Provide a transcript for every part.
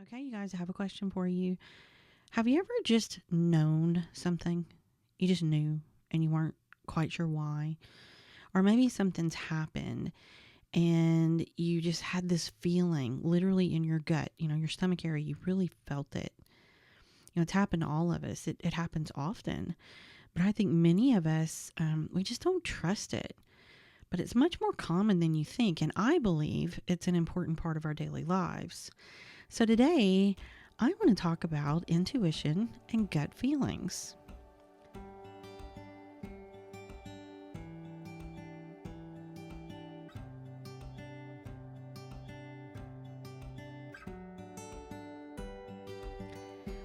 Okay, you guys, I have a question for you. Have you ever just known something? You just knew and you weren't quite sure why? Or maybe something's happened and you just had this feeling literally in your gut, your stomach area, you really felt it. It's happened to all of us. It happens often. But I think many of us, we just don't trust it. But it's much more common than you think. And I believe it's an important part of our daily lives. So today, I want to talk about intuition and gut feelings.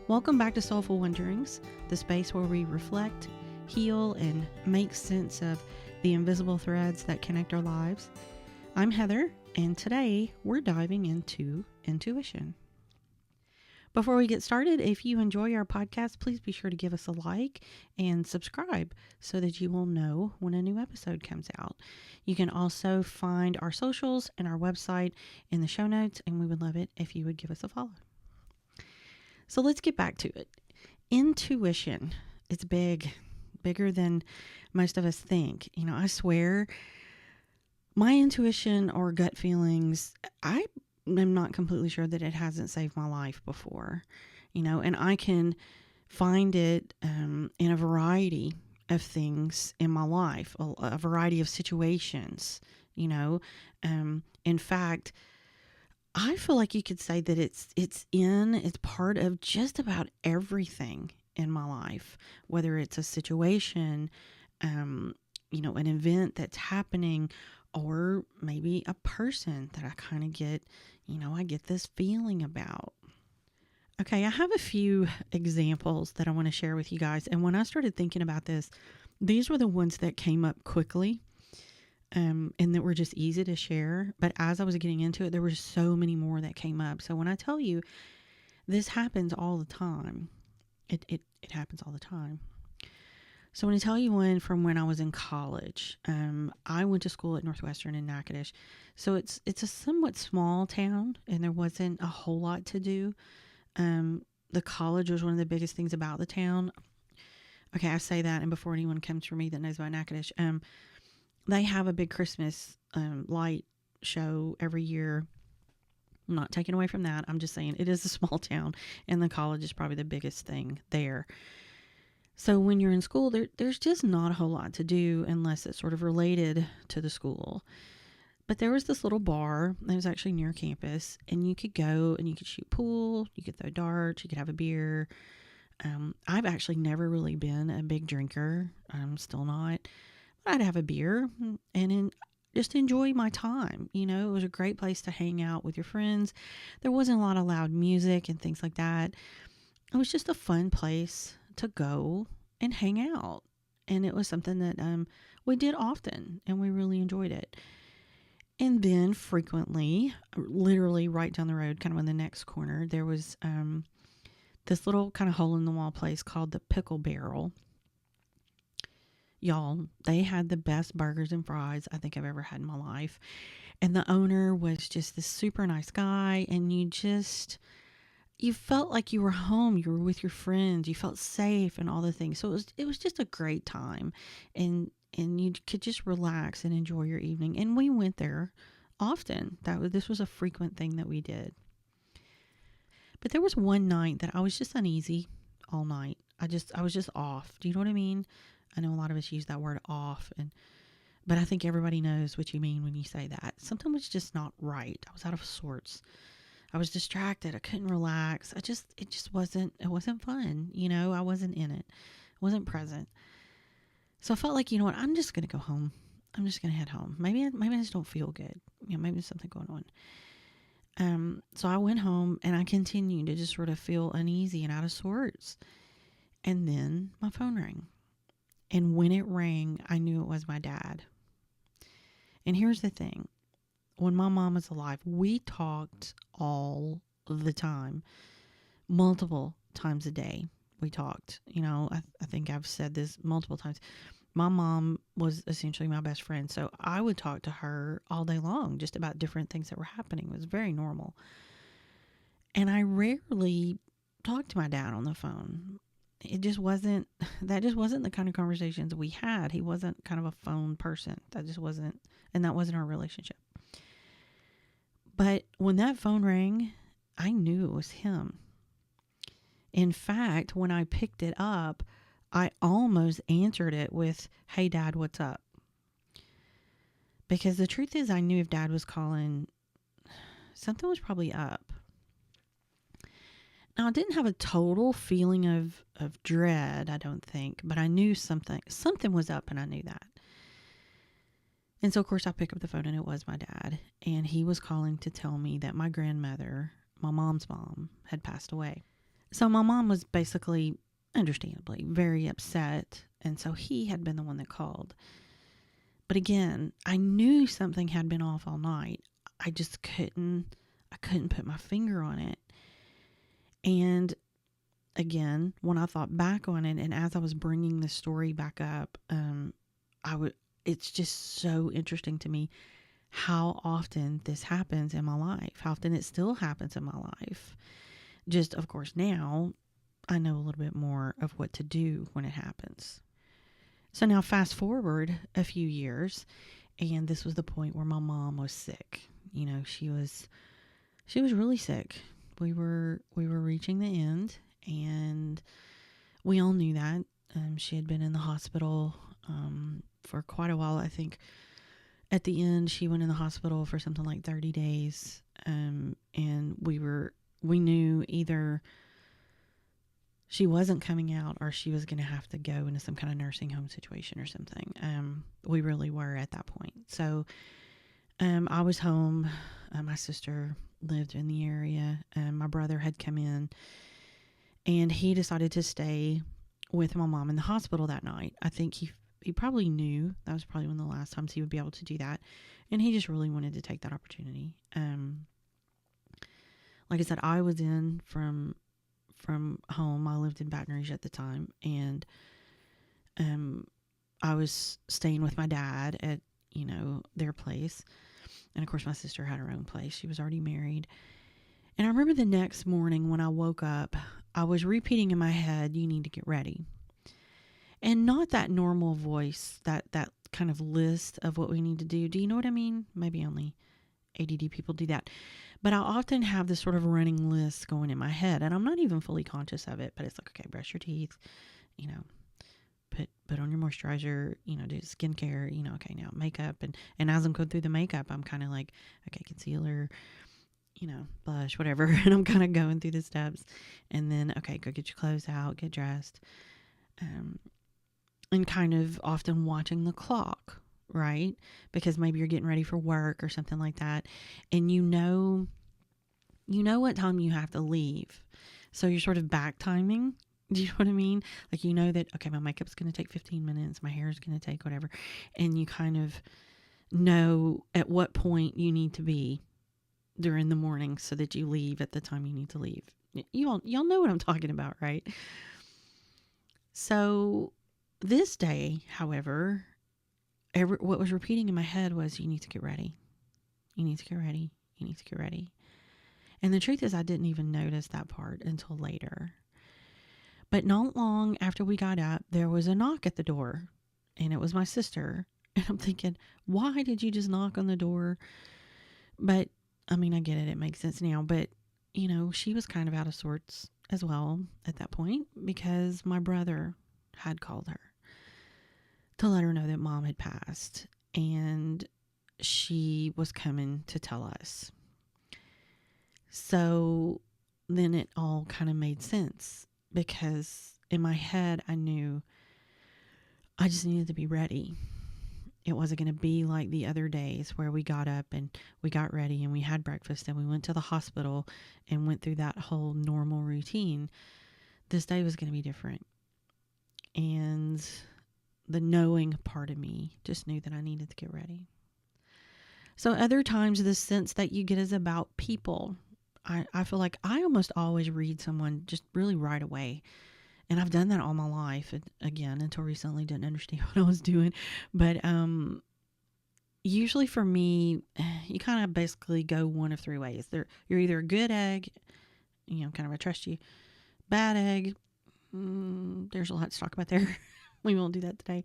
Welcome back to Soulful Wonderings, the space where we reflect, heal, and make sense of the invisible threads that connect our lives. I'm Heather, and today we're diving into intuition. Before we get started, if you enjoy our podcast, please be sure to give us a like and subscribe so that you will know when a new episode comes out. You can also find our socials and our website in the show notes, and we would love it if you would give us a follow. So let's get back to it. Intuition, it's bigger than most of us think. I swear my intuition or gut feelings, I'm not completely sure that it hasn't saved my life before, and I can find it in a variety of things in my life, a variety of situations, in fact, I feel like you could say that it's part of just about everything in my life, whether it's a situation, an event that's happening, or maybe a person that I kind of get, I get this feeling about. Okay, I have a few examples that I want to share with you guys. And when I started thinking about this, these were the ones that came up quickly. And that were just easy to share. But as I was getting into it, there were so many more that came up. So when I tell you, this happens all the time. It happens all the time. So when I tell you one from when I was in college, I went to school at Northwestern in Natchitoches. So it's a somewhat small town, and there wasn't a whole lot to do. The college was one of the biggest things about the town. Okay, I say that, and before anyone comes for me that knows about Natchitoches, they have a big Christmas light show every year. I'm not taking away from that. I'm just saying it is a small town, and the college is probably the biggest thing there. So when you're in school, there's just not a whole lot to do unless it's sort of related to the school. But there was this little bar that was actually near campus, and you could go and you could shoot pool, you could throw darts, you could have a beer. I've actually never really been a big drinker. I'm still not. I'd have a beer and just enjoy my time. It was a great place to hang out with your friends. There wasn't a lot of loud music and things like that. It was just a fun place to go and hang out. And it was something that we did often, and we really enjoyed it. And then frequently, literally right down the road, kind of in the next corner, there was this little kind of hole in the wall place called the Pickle Barrel. Y'all, they had the best burgers and fries I think I've ever had in my life. And the owner was just this super nice guy. And you felt like you were home. You were with your friends. You felt safe and all the things. So it was just a great time. And you could just relax and enjoy your evening. And we went there often. This was a frequent thing that we did. But there was one night that I was just uneasy all night. I was just off. Do you know what I mean? I know a lot of us use that word off, but I think everybody knows what you mean when you say that. Something was just not right. I was out of sorts. I was distracted. I couldn't relax. It wasn't fun. I wasn't in it. I wasn't present. So I felt like, what? I'm just going to go home. I'm just going to head home. Maybe I just don't feel good. Maybe there's something going on. So I went home and I continued to just sort of feel uneasy and out of sorts. And then my phone rang. And when it rang, I knew it was my dad. And here's the thing. When my mom was alive, we talked all the time. Multiple times a day, we talked. I think I've said this multiple times. My mom was essentially my best friend. So I would talk to her all day long just about different things that were happening. It was very normal. And I rarely talked to my dad on the phone. It just wasn't, that just wasn't the kind of conversations we had. He wasn't kind of a phone person. That just wasn't, and that wasn't our relationship. But when that phone rang, I knew it was him. In fact, when I picked it up, I almost answered it with, "Hey, Dad, what's up?" Because the truth is, I knew if Dad was calling, something was probably up. Now, I didn't have a total feeling of dread, I don't think, but I knew something was up, and I knew that. And so, of course, I pick up the phone, and it was my dad. And he was calling to tell me that my grandmother, my mom's mom, had passed away. So my mom was basically, understandably, very upset. And so he had been the one that called. But again, I knew something had been off all night. I just couldn't put my finger on it. And again, when I thought back on it, and as I was bringing the story back up, it's just so interesting to me how often this happens in my life, how often it still happens in my life. Just, of course, now I know a little bit more of what to do when it happens. So now fast forward a few years, and this was the point where my mom was sick. You know, she was really sick. We were reaching the end, and we all knew that. She had been in the hospital for quite a while. I think at the end she went in the hospital for something like 30 days, and we knew either she wasn't coming out or she was going to have to go into some kind of nursing home situation or something. We really were at that point. So I was home. My sister lived in the area. My brother had come in, and he decided to stay with my mom in the hospital that night. I think he probably knew that was probably one of the last times he would be able to do that. And he just really wanted to take that opportunity. Like I said, I was in from home. I lived in Baton Rouge at the time, and I was staying with my dad at, their place. And of course my sister had her own place. She was already married. And I remember the next morning when I woke up, I was repeating in my head, "You need to get ready." And not that normal voice, that kind of list of what we need to do. Do you know what I mean? Maybe only ADD people do that. But I often have this sort of running list going in my head, and I'm not even fully conscious of it, but it's like, okay, brush your teeth, put on your moisturizer, do skincare, okay, now makeup. And as I'm going through the makeup, I'm kind of like, okay, concealer, blush, whatever. And I'm kind of going through the steps. And then, okay, go get your clothes out, get dressed. And kind of often watching the clock, right? Because maybe you're getting ready for work or something like that. And you know what time you have to leave. So you're sort of back timing. Do you know what I mean? Like, that, okay, my makeup's going to take 15 minutes. My hair is going to take whatever. And you kind of know at what point you need to be during the morning so that you leave at the time you need to leave. Y'all know what I'm talking about, right? So this day, however, what was repeating in my head was, "You need to get ready. You need to get ready. You need to get ready." And the truth is, I didn't even notice that part until later. But not long after we got up, there was a knock at the door, and it was my sister. And I'm thinking, why did you just knock on the door? But I mean, I get it. It makes sense now. But, she was kind of out of sorts as well at that point, because my brother had called her to let her know that Mom had passed, and she was coming to tell us. So then it all kind of made sense, because in my head I knew I just needed to be ready. It wasn't going to be like the other days where we got up and we got ready and we had breakfast and we went to the hospital and went through that whole normal routine. This day was going to be different. And the knowing part of me just knew that I needed to get ready. So other times, the sense that you get is about people. I feel like I almost always read someone just really right away. And I've done that all my life. And again, until recently, didn't understand what I was doing. But usually for me, you kind of basically go one of three ways. You're either a good egg, kind of I trust you. Bad egg, there's a lot to talk about there. We won't do that today.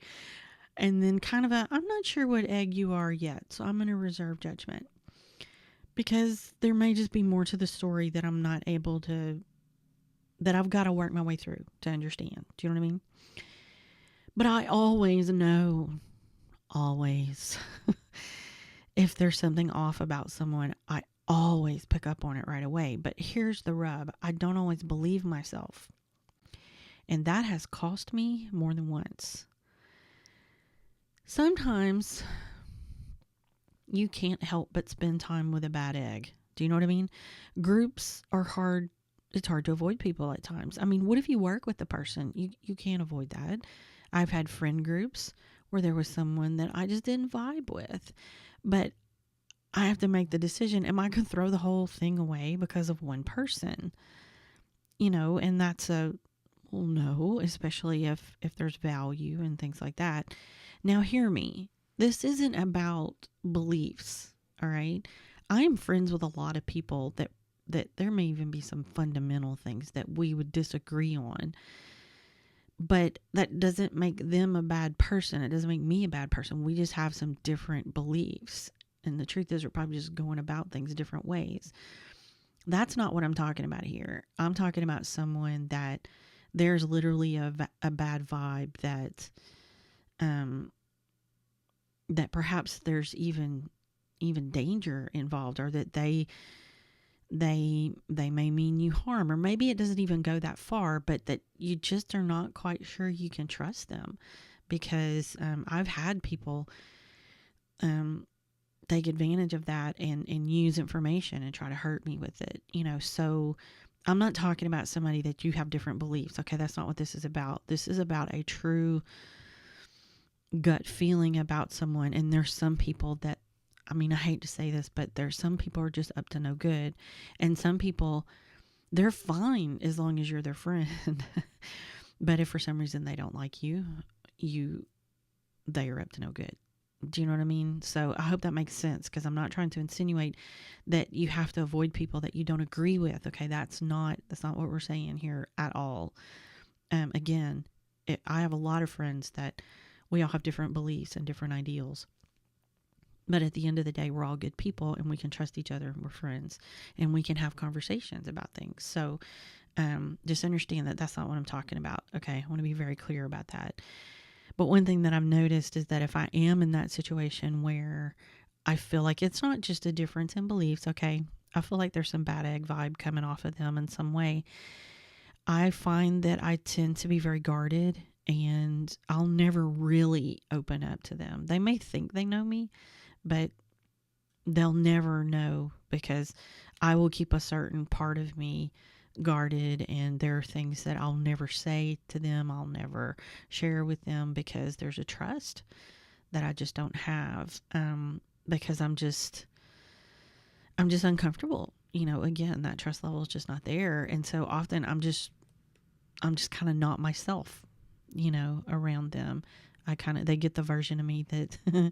And then kind of I'm not sure what egg you are yet, so I'm going to reserve judgment. Because there may just be more to the story that I'm not able to, that I've got to work my way through to understand. Do you know what I mean? But I always know, always, if there's something off about someone, I always pick up on it right away. But here's the rub. I don't always believe myself. And that has cost me more than once. Sometimes you can't help but spend time with a bad egg. Do you know what I mean? Groups are hard. It's hard to avoid people at times. I mean, what if you work with the person? You can't avoid that. I've had friend groups where there was someone that I just didn't vibe with. But I have to make the decision, am I going to throw the whole thing away because of one person? And that's well, no, especially if there's value and things like that. Now, hear me. This isn't about beliefs, all right? I am friends with a lot of people that there may even be some fundamental things that we would disagree on. But that doesn't make them a bad person. It doesn't make me a bad person. We just have some different beliefs. And the truth is, we're probably just going about things different ways. That's not what I'm talking about here. I'm talking about someone that there's literally a bad vibe that perhaps there's even danger involved, or that they may mean you harm, or maybe it doesn't even go that far, but that you just are not quite sure you can trust them. Because I've had people take advantage of that and use information and try to hurt me with it. So I'm not talking about somebody that you have different beliefs. Okay, that's not what this is about. This is about a true gut feeling about someone. And there's some people that, I hate to say this, but there's some people are just up to no good. And some people, they're fine as long as you're their friend. But if for some reason they don't like you, they are up to no good. Do you know what I mean? So I hope that makes sense, because I'm not trying to insinuate that you have to avoid people that you don't agree with. Okay, that's not what we're saying here at all. Again, I have a lot of friends that we all have different beliefs and different ideals. But at the end of the day, we're all good people, and we can trust each other, and we're friends, and we can have conversations about things. So just understand that that's not what I'm talking about. Okay, I want to be very clear about that. But one thing that I've noticed is that if I am in that situation where I feel like it's not just a difference in beliefs, okay, I feel like there's some bad egg vibe coming off of them in some way, I find that I tend to be very guarded, and I'll never really open up to them. They may think they know me, but they'll never know, because I will keep a certain part of me guarded, and there are things that I'll never say to them. I'll never share with them, because there's a trust that I just don't have, because I'm just uncomfortable. Again, that trust level is just not there. And so often I'm just kind of not myself, around them. They get the version of me that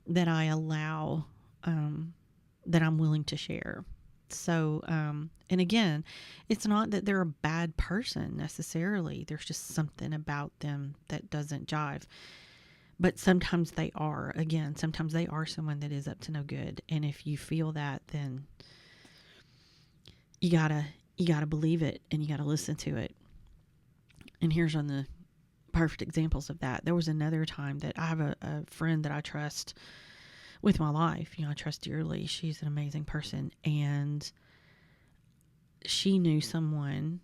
that I allow, that I'm willing to share. So, and again, it's not that they're a bad person necessarily. There's just something about them that doesn't jive. But sometimes they are. Again, sometimes they are someone that is up to no good. And if you feel that, then you gotta believe it, and you gotta listen to it. And here's on the perfect examples of that. There was another time that I have a friend that I trust with my life. I trust dearly. She's an amazing person. And she knew someone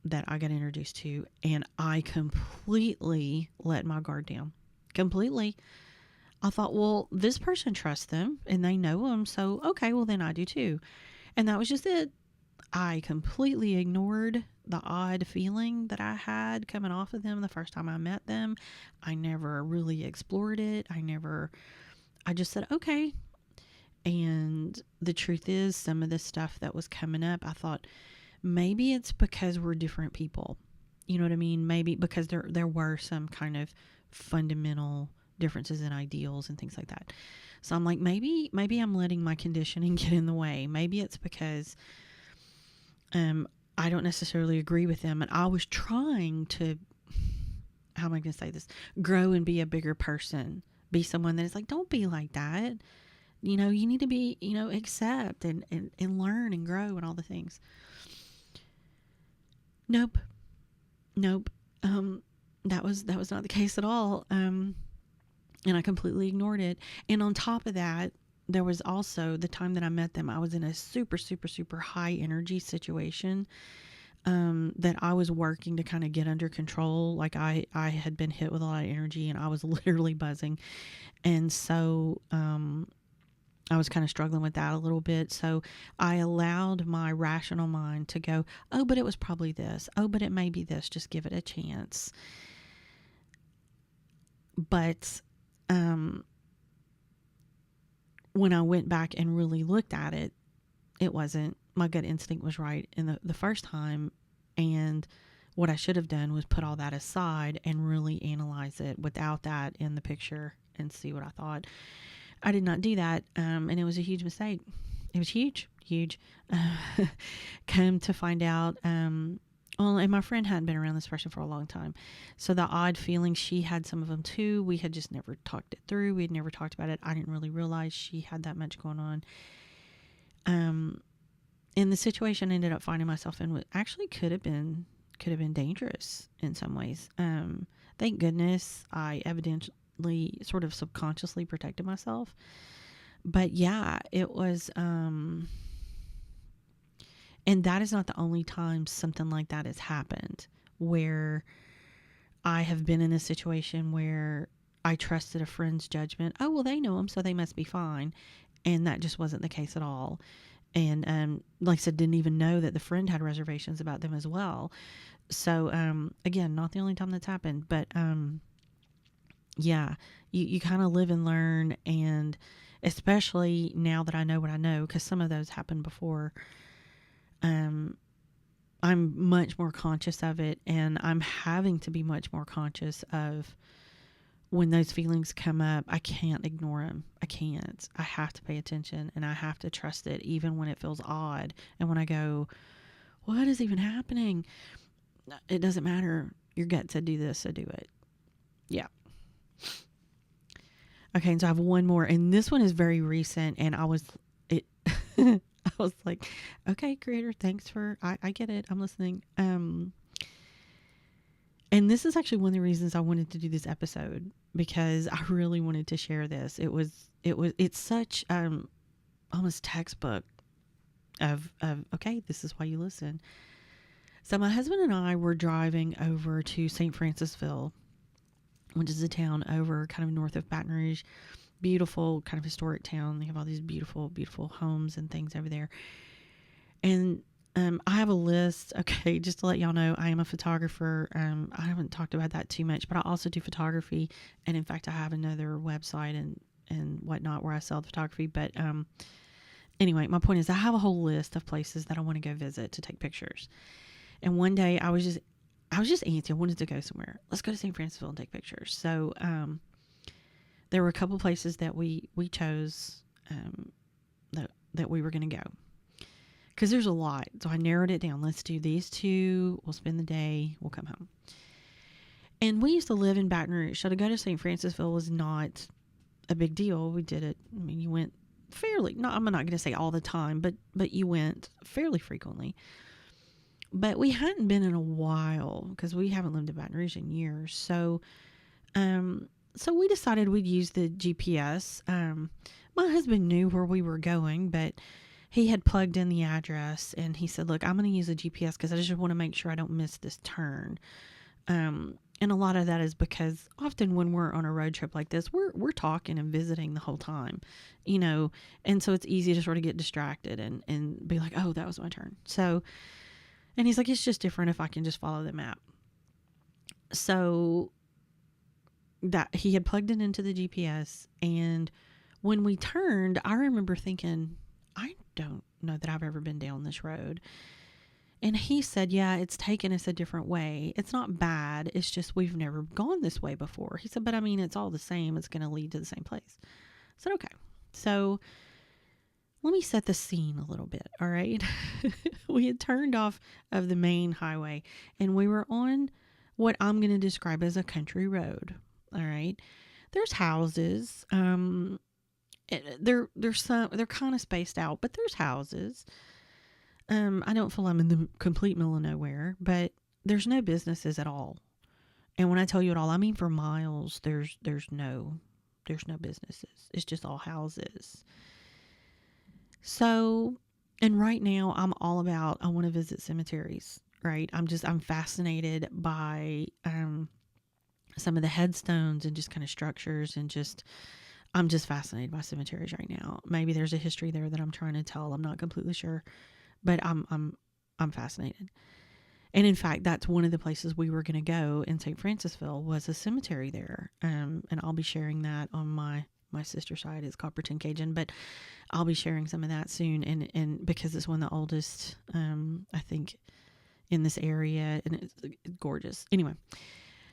that I got introduced to, and I completely let my guard down. Completely. I thought, well, this person trusts them and they know them, so okay, well then I do too. And that was just it. I completely ignored the odd feeling that I had coming off of them the first time I met them. I never really explored it. I just said, okay. And the truth is, some of the stuff that was coming up, I thought, maybe it's because we're different people. You know what I mean? Maybe because there were some kind of fundamental differences in ideals and things like that. So I'm like, maybe I'm letting my conditioning get in the way. Maybe it's because I don't necessarily agree with them. And I was trying to, how am I going to say this? Grow and be a bigger person. Be someone that is like, don't be like that. You need to be, accept and learn and grow and all the things. Nope. Nope. That was not the case at all. And I completely ignored it. And on top of that, there was also the time that I met them, I was in a super, super, super high energy situation that I was working to kind of get under control. Like I had been hit with a lot of energy and I was literally buzzing. And so I was kind of struggling with that a little bit. So I allowed my rational mind to go, oh, but it was probably this. Oh, but it may be this. Just give it a chance. But when I went back and really looked at it, it wasn't. My gut instinct was right in the first time. And what I should have done was put all that aside and really analyze it without that in the picture and see what I thought. I did not do that. And it was a huge mistake. It was huge. Come to find out, well, and my friend hadn't been around this person for a long time. So the odd feelings, she had some of them too. We had just never talked it through. We had never talked about it. I didn't really realize she had that much going on. And the situation I ended up finding myself in actually could have been dangerous in some ways. Thank goodness I evidently sort of subconsciously protected myself. But yeah, it was, and that is not the only time something like that has happened, where I have been in a situation where I trusted a friend's judgment. Oh, well, they know him, so they must be fine. And that just wasn't the case at all. And like I said, didn't even know that the friend had reservations about them as well. So again, not the only time that's happened, but yeah, you kind of live and learn. And especially now that I know what I know, because some of those happened before, I'm much more conscious of it, and I'm having to be much more conscious of when those feelings come up. I can't ignore them. I can't. I have to pay attention, and I have to trust it even when it feels odd. And when I go, what is even happening? It doesn't matter. Your gut said do this, so do it. Yeah. Okay, and so I have one more, and this one is very recent, and I was like, okay, creator, thanks for, I get it. I'm listening. And this is actually one of the reasons I wanted to do this episode, because I really wanted to share this. It's such, almost textbook of, okay, this is why you listen. So my husband and I were driving over to St. Francisville, which is a town over kind of north of Baton Rouge. Beautiful, kind of historic town. They have all these beautiful, beautiful homes and things over there. And I have a list. Okay, just to let y'all know, I am a photographer. I haven't talked about that too much, but I also do photography. And in fact, I have another website and whatnot where I sell the photography. But anyway, my point is I have a whole list of places that I want to go visit to take pictures. And one day I was just antsy. I wanted to go somewhere. Let's go to St. Francisville and take pictures. So there were a couple places that we chose that we were going to go, because there's a lot. So I narrowed it down. Let's do these two. We'll spend the day. We'll come home. And we used to live in Baton Rouge, so to go to St. Francisville was not a big deal. We did it. I mean, you went fairly. No, I'm not going to say all the time, but you went fairly frequently. But we hadn't been in a while, because we haven't lived in Baton Rouge in years. So we decided we'd use the GPS. My husband knew where we were going, but he had plugged in the address, and he said, look, I'm going to use a GPS because I just want to make sure I don't miss this turn. And a lot of that is because often when we're on a road trip like this, we're talking and visiting the whole time, and so it's easy to sort of get distracted and be like, oh, that was my turn. So, and he's like, it's just different if I can just follow the map. So that he had plugged it into the GPS, and when we turned, I remember thinking, I don't know that I've ever been down this road. And he said, yeah, it's taken us a different way. It's not bad. It's just we've never gone this way before. He said, but I mean, it's all the same. It's going to lead to the same place. I said, okay. So let me set the scene a little bit, all right? We had turned off of the main highway and we were on what I'm going to describe as a country road, all right? There's houses. They're kind of spaced out, but there's houses. I don't feel I'm in the complete middle of nowhere, but there's no businesses at all. And when I tell you at all, I mean for miles. There's no businesses. It's just all houses. So, and right now I'm all about, I want to visit cemeteries, right? I'm fascinated by some of the headstones and just kind of structures and I'm just fascinated by cemeteries right now. Maybe there's a history there that I'm trying to tell. I'm not completely sure, but I'm fascinated. And in fact, that's one of the places we were going to go in St. Francisville was a cemetery there. And I'll be sharing that on my sister's side. It's called Pretend Cajun, but I'll be sharing some of that soon. And because it's one of the oldest, I think in this area, and it's gorgeous. Anyway,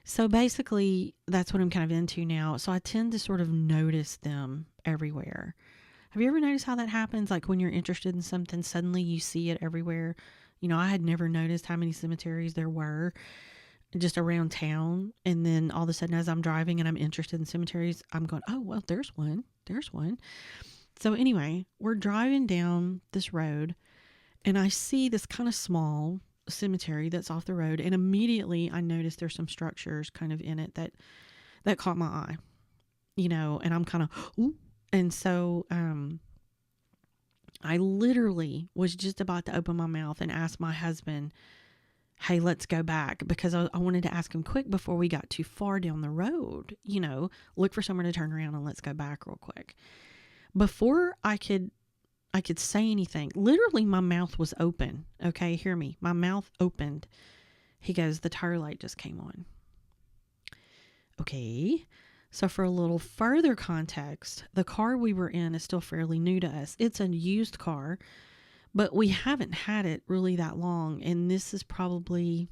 so basically that's what I'm kind of into now. So I tend to sort of notice them everywhere. Have you ever noticed how that happens? Like when you're interested in something, suddenly you see it everywhere. I had never noticed how many cemeteries there were just around town. And then all of a sudden, as I'm driving and I'm interested in cemeteries, I'm going, oh, well, there's one. There's one. So anyway, we're driving down this road and I see this kind of small cemetery that's off the road. And immediately I noticed there's some structures kind of in it that caught my eye, and I'm kind of, ooh. And so, I literally was just about to open my mouth and ask my husband, hey, let's go back, because I wanted to ask him quick before we got too far down the road, look for somewhere to turn around and let's go back real quick. Before I could say anything, literally my mouth was open. Okay, hear me. My mouth opened. He goes, the tire light just came on. Okay. So for a little further context, the car we were in is still fairly new to us. It's a used car, but we haven't had it really that long. And this is probably,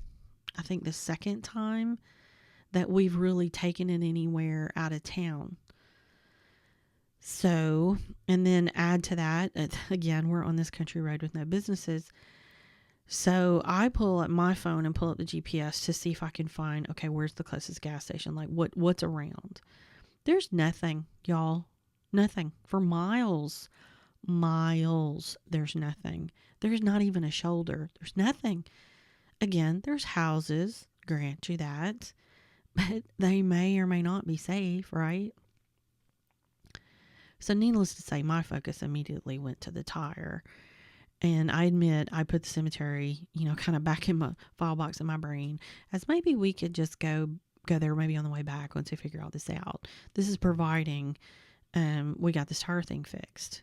I think, the second time that we've really taken it anywhere out of town. So, and then add to that, again, we're on this country road with no businesses. So I pull up my phone and pull up the GPS to see if I can find, okay, where's the closest gas station? Like what's around? There's nothing, y'all. Nothing. For miles. There's nothing. There's not even a shoulder. There's nothing. Again, there's houses. Grant you that. But they may or may not be safe, right? So needless to say, my focus immediately went to the tire. And I admit I put the cemetery, kind of back in my file box in my brain as maybe we could just go there maybe on the way back once we figure all this out. This is providing we got this tire thing fixed.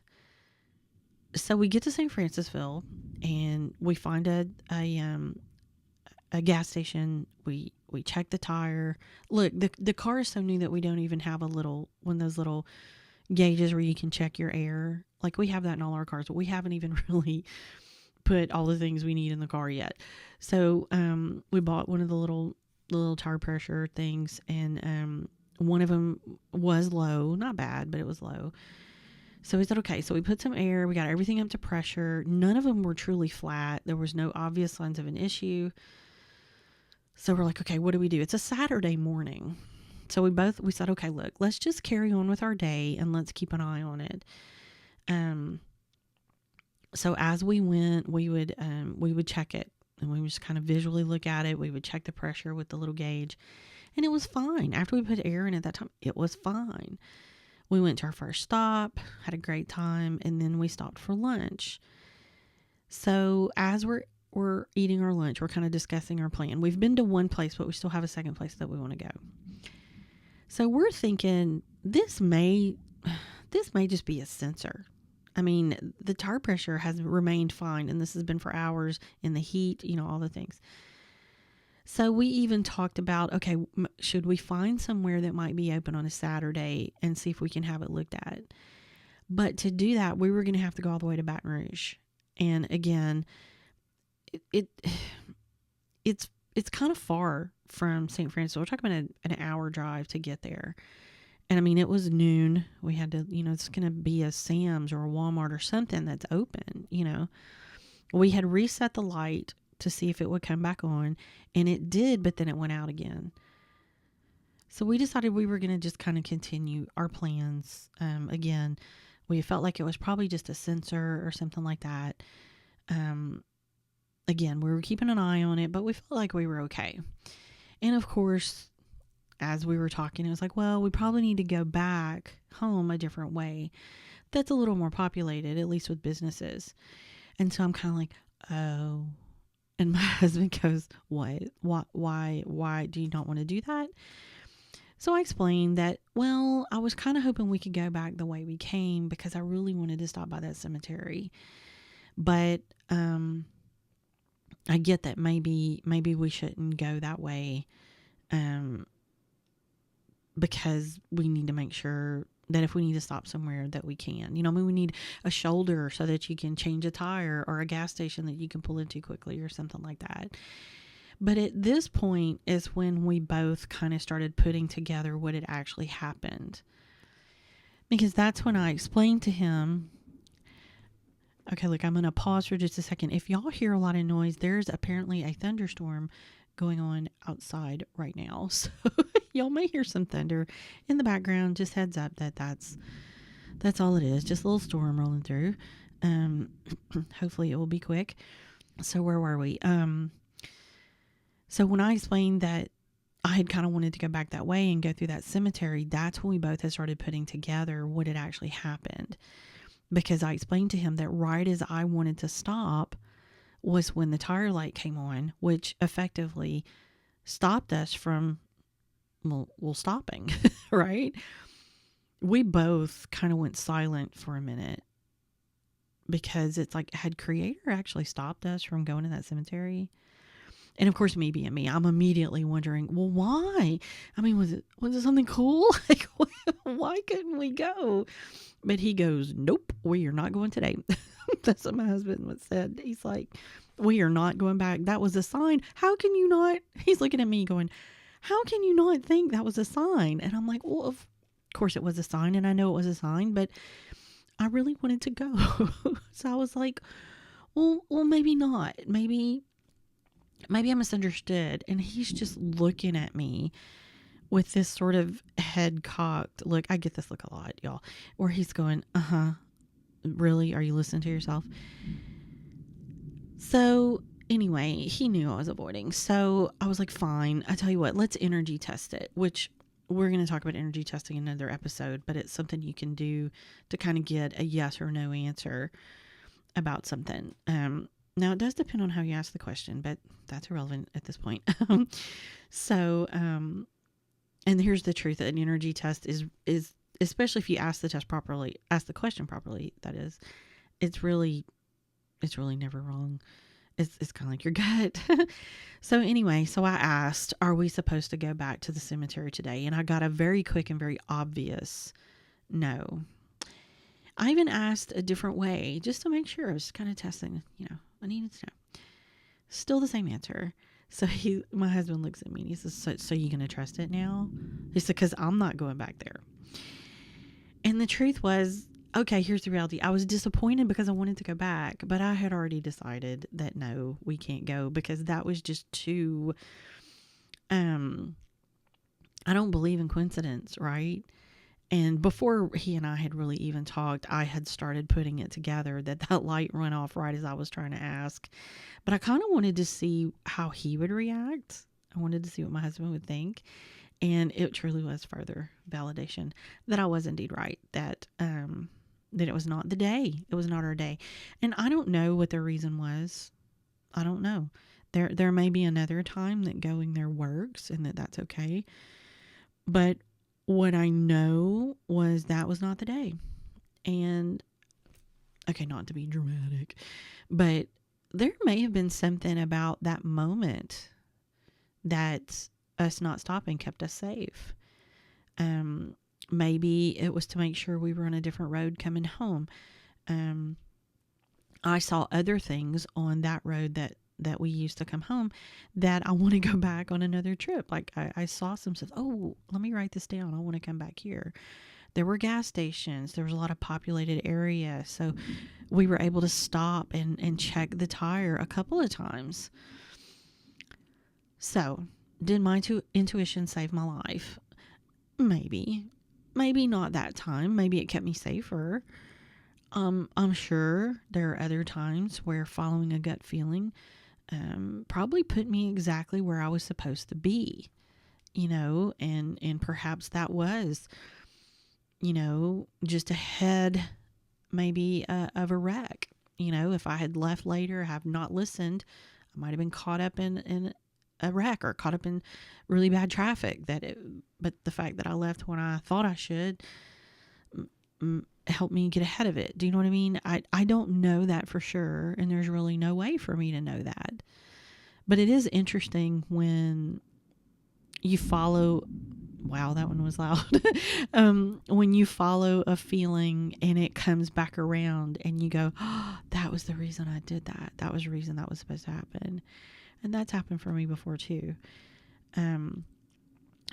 So we get to St. Francisville and we find a gas station. We check the tire. Look, the car is so new that we don't even have one of those little gauges where you can check your air. Like we have that in all our cars, but we haven't even really put all the things we need in the car yet. So we bought one of the little tire pressure things, and one of them was low, not bad, but it was low. So we said, okay, so we put some air, we got everything up to pressure. None of them were truly flat. There was no obvious signs of an issue. So we're like, okay, what do we do? It's a Saturday morning. So we said, okay, look, let's just carry on with our day and let's keep an eye on it. So as we went, we would check it and we would just kind of visually look at it. We would check the pressure with the little gauge and it was fine. After we put air in at that time, it was fine. We went to our first stop, had a great time, and then we stopped for lunch. So as we're eating our lunch, we're kind of discussing our plan. We've been to one place, but we still have a second place that we want to go. So we're thinking this may just be a sensor. I mean, the tire pressure has remained fine, and this has been for hours in the heat, all the things. So we even talked about, okay, should we find somewhere that might be open on a Saturday and see if we can have it looked at? But to do that, we were going to have to go all the way to Baton Rouge. And again, it's kind of far from St. Francis. We're talking about an hour drive to get there. And I mean, it was noon. We had to, it's going to be a Sam's or a Walmart or something that's open. We had reset the light to see if it would come back on, and it did, but then it went out again. So we decided we were going to just kind of continue our plans. Again, we felt like it was probably just a sensor or something like that. Again, we were keeping an eye on it, but we felt like we were okay. And of course, as we were talking, it was like, well, we probably need to go back home a different way. That's a little more populated, at least with businesses. And so I'm kind of like, oh. And my husband goes, what? Why do you not want to do that? So I explained that, well, I was kind of hoping we could go back the way we came because I really wanted to stop by that cemetery. But I get that maybe we shouldn't go that way because we need to make sure that if we need to stop somewhere that we can. We need a shoulder so that you can change a tire, or a gas station that you can pull into quickly or something like that. But at this point is when we both kind of started putting together what had actually happened. Because that's when I explained to him, okay, look, I'm going to pause for just a second. If y'all hear a lot of noise, there's apparently a thunderstorm going on outside right now. So y'all may hear some thunder in the background. Just heads up that's all it is. Just a little storm rolling through. Hopefully it will be quick. So where were we? So when I explained that I had kind of wanted to go back that way and go through that cemetery, that's when we both had started putting together what had actually happened. Because I explained to him that right as I wanted to stop was when the tire light came on, which effectively stopped us from, stopping, right? We both kind of went silent for a minute because it's like, had Creator actually stopped us from going to that cemetery? And of course, me being me, I'm immediately wondering, well, why? I mean, was it something cool? Like, why couldn't we go? But he goes, nope, we are not going today. That's what my husband said. He's like, we are not going back. That was a sign. How can you not? He's looking at me going, how can you not think that was a sign? And I'm like, well, of course it was a sign. And I know it was a sign, but I really wanted to go. So I was like, well, maybe not. Maybe I misunderstood. And he's just looking at me with this sort of head cocked look. I get this look a lot, y'all, where he's going, really? Are you listening to yourself? So anyway, he knew I was avoiding. So I was like, fine, I tell you what, let's energy test it, which we're going to talk about energy testing in another episode, but it's something you can do to kind of get a yes or no answer about something. Now it does depend on how you ask the question, but that's irrelevant at this point. And here's the truth: an energy test is especially if you ask the question properly, that is, it's really never wrong. It's kind of like your gut. So anyway, so I asked, are we supposed to go back to the cemetery today? And I got a very quick and very obvious no. I even asked a different way just to make sure. I was kind of testing, I needed to know. Still the same answer. So my husband looks at me and he says, so you going to trust it now? He said, because I'm not going back there. And the truth was, okay, here's the reality. I was disappointed because I wanted to go back, but I had already decided that no, we can't go because that was just too, I don't believe in coincidence, right? And before he and I had really even talked, I had started putting it together that light went off right as I was trying to ask. But I kind of wanted to see how he would react. I wanted to see what my husband would think. And it truly was further validation that I was indeed right, that it was not the day. It was not our day. And I don't know what the reason was. I don't know. There may be another time that going there works and that's okay. But what I know was that was not the day. And, okay, not to be dramatic, but there may have been something about that moment that us not stopping kept us safe. Maybe it was to make sure we were on a different road coming home. I saw other things on that road that we used to come home that I want to go back on another trip. Like I saw some stuff. Oh, let me write this down. I want to come back here. There were gas stations. There was a lot of populated area. So we were able to stop and check the tire a couple of times. So did my intuition save my life? Maybe not that time. Maybe it kept me safer. I'm sure there are other times where following a gut feeling probably put me exactly where I was supposed to be, and perhaps that was, just ahead maybe of a wreck. If I had left later, have not listened, I might have been caught up in a wreck or caught up in really bad traffic. But the fact that I left when I thought I should helped me get ahead of it. Do you know what I mean? I don't know that for sure, and there's really no way for me to know that. But it is interesting when you follow. Wow, that one was loud. When you follow a feeling and it comes back around, and you go, "Oh, that was the reason I did that. That was the reason that was supposed to happen." And that's happened for me before too.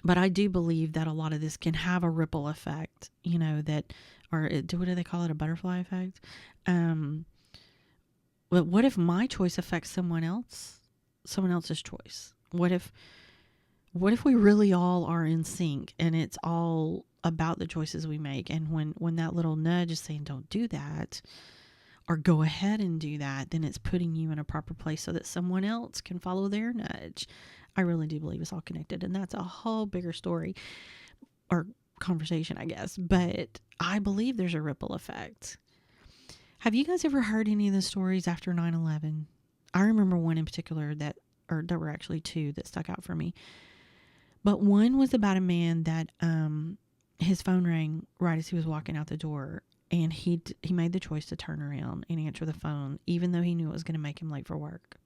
But I do believe that a lot of this can have a ripple effect, what do they call it? A butterfly effect? But what if my choice affects someone else's choice? What if we really all are in sync and it's all about the choices we make? And when that little nudge is saying, don't do that, or go ahead and do that, then it's putting you in a proper place so that someone else can follow their nudge. I really do believe it's all connected, and that's a whole bigger story or conversation, I guess. But I believe there's a ripple effect. Have you guys ever heard any of the stories after 9/11? I remember one in particular there were actually two that stuck out for me. But one was about a man that his phone rang right as he was walking out the door. And he made the choice to turn around and answer the phone, even though he knew it was going to make him late for work.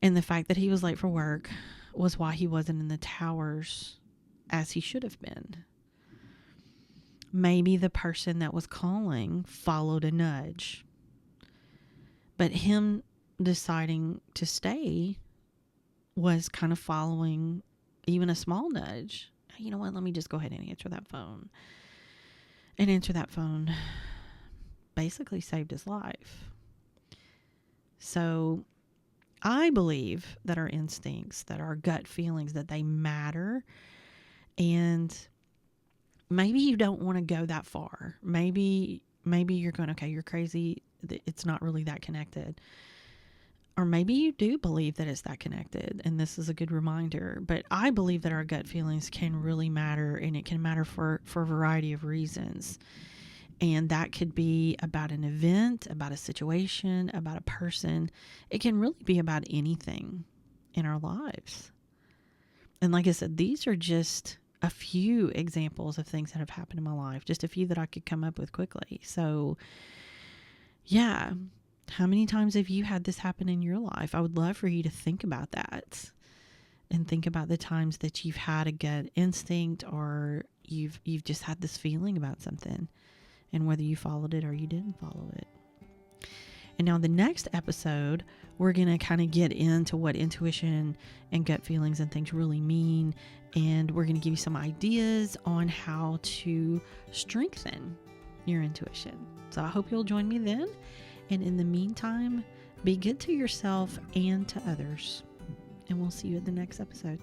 And the fact that he was late for work was why he wasn't in the towers as he should have been. Maybe the person that was calling followed a nudge. But him deciding to stay was kind of following even a small nudge. You know what? Let me just go ahead and answer that phone. And answer that phone basically saved his life. So I believe that our instincts, that our gut feelings, that they matter. And maybe you don't want to go that far. Maybe you're going, okay, you're crazy. It's not really that connected. Or maybe you do believe that it's that connected, and this is a good reminder. But I believe that our gut feelings can really matter, and it can matter for a variety of reasons. And that could be about an event, about a situation, about a person. It can really be about anything in our lives. And like I said, these are just a few examples of things that have happened in my life, just a few that I could come up with quickly. So, yeah. How many times have you had this happen in your life? I would love for you to think about that and think about the times that you've had a gut instinct or you've just had this feeling about something and whether you followed it or you didn't follow it. And now the next episode, we're going to kind of get into what intuition and gut feelings and things really mean. And we're going to give you some ideas on how to strengthen your intuition. So I hope you'll join me then. And in the meantime, be good to yourself and to others. And we'll see you at the next episode.